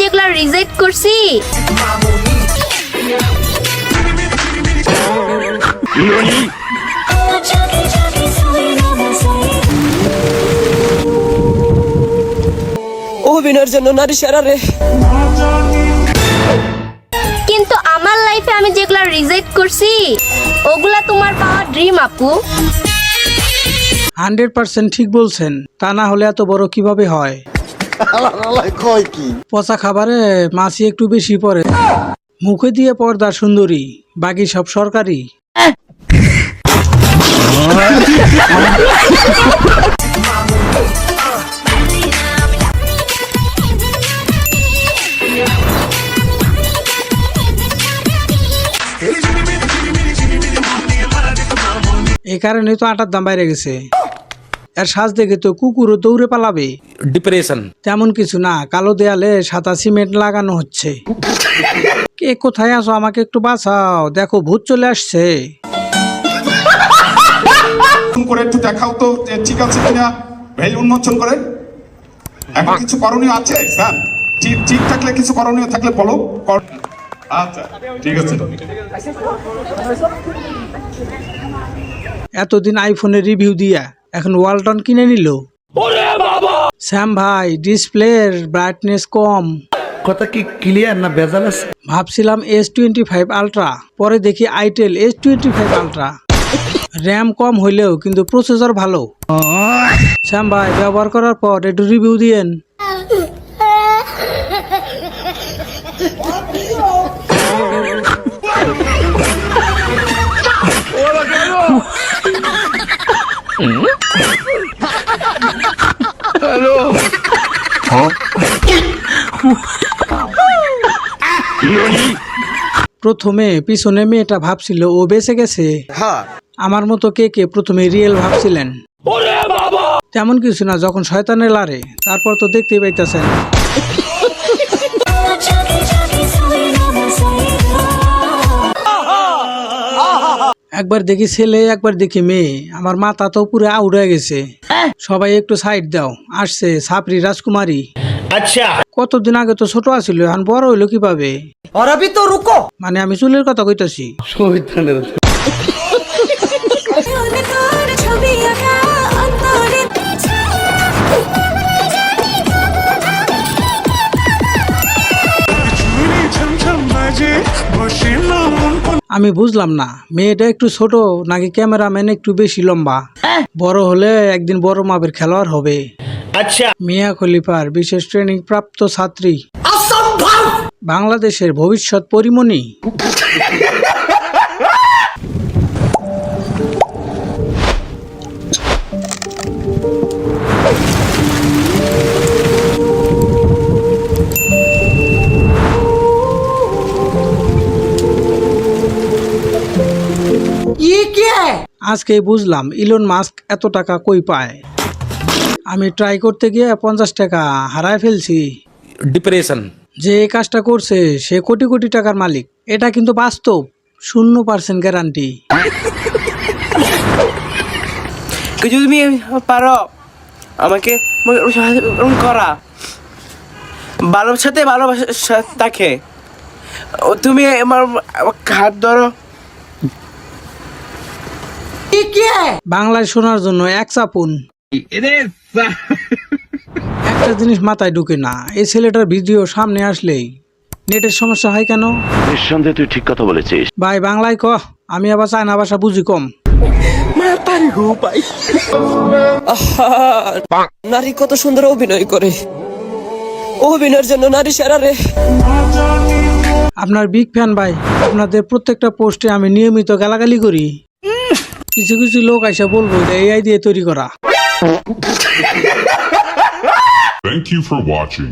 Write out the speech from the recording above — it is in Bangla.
যেগুলা রিজেক্ট করছি অভিনয়ের জন্য নারী সেরা রে। কিন্তু আমার লাইফে আমি যেগুলা রিজেক্ট করছি ওগুলা তোমার পাওয়া ড্রিম আপু। 100% ঠিক বলছেন, তা না হলে এত বড় কিভাবে হয়? পচা খাবারে মাছি একটু বেশি পড়ে, মুখে দিয়ে পর্দা সুন্দরী, বাকি সব সরকারি। এই কারণে তো আটার দাম বাইরে গেছে। এর সাজ দেখে তো কুকুরও দৌড়ে পালাবে। ডিপ্রেশন তেমন কিছু না, কালো দেয়ালে সাদা সিমেন্ট লাগানো হচ্ছে। কে কোথায় আছো, আমাকে একটু বাঁচাও, দেখো ভূত চলে আসছে। করে একটু দেখাও তো যে ঠিক আছে কিনা, ভেল উন্মোচন করে। এখন কিছু করণীয় আছে স্যার? ঠিক থাকলে কিছু করণীয় থাকলে বলো। আচ্ছা ঠিক আছে। এতদিন আইফোনের রিভিউ দিয়া এখন ওয়ালটন কিনে নিল। শ্যাম ভাই, ডিসপ্লের ব্রাইটনেস কম। কথা কি ক্লিয়ার না ভেজাল আছে? ভাবছিলাম S25 আলট্রা, পরে দেখি আইটেল S25 আলট্রা। র্যাম কম হইলেও কিন্তু প্রসেসর ভালো। শ্যাম ভাই, ব্যবহার করার পর একটু রিভিউ দিয়েন। প্রথমে পিছনে মেয়েটা ভাবছিল ও বেঁচে গেছে। আমার মতো কে কে প্রথমে রিয়েল ভাবছিলেন? তেমন কিছু না, যখন শয়তানে লারে তারপর তো দেখতেই পাইতেছেন। একবার দেখি ছেলে, একবার দেখি মেয়ে, আমার মাথা তো পুরো আউট হয়ে গেছে। সবাই একটু সাইড দাও, আসছে সাপরি রাজকুমারী। আচ্ছা, কতদিন আগে তো ছোট আছিল, এখন বড় হইলো কিভাবে? और अभी तो रुको। মানে আমি চুলের কথা কইতাছি। আমি বুঝলাম না, মেয়েটা একটু ছোট নাকি ক্যামেরাম্যান একটু বেশি লম্বা? বড় হলে একদিন বড় মাপের খেলোয়াড় হবে। আচ্ছা, মিয়া খলিফার বিশেষ ট্রেনিং প্রাপ্ত ছাত্রী, বাংলাদেশের ভবিষ্যৎ পরিমণি। ये क्या है? আজকে বুঝলাম ইলন মাস্ক এত টাকা কই পায়। আমি ট্রাই করতে গিয়ে 50 টাকা হারায় ফেলছি। ডিপ্রেশন যে এই কাজটা করছে সে কোটি কোটি টাকার মালিক। এটা কিন্তু বাস্তব, 0% গ্যারান্টি। যদি তুমি পারো আমাকে করা, ভালোর সাথে ভালোবাসা থাকে, তুমি আমার হাত ধরো। বাংলায় শোনার জন্য এক চাপুন। একটা জিনিস মাথায় ঢুকে না, এই ছেলেটার ভিডিও সামনে আসলেই নেটের সমস্যা হয় কেন? নিঃসন্দেহে তুই ঠিক কথা বলেছিস ভাই, বাংলায় কহ, আমি আবার চায়না ভাষা বুঝি কম। নারী কত সুন্দর অভিনয় করে, অভিনয়ের জন্য নারী সেরা রে। আপনার বিগ ফ্যান ভাই, আপনাদের প্রত্যেকটা পোস্টে আমি নিয়মিত গালাগালি করি। কিছু কিছু লোক আইসা বলবো এটা AI দিয়ে তৈরি করা। Thank you for watching.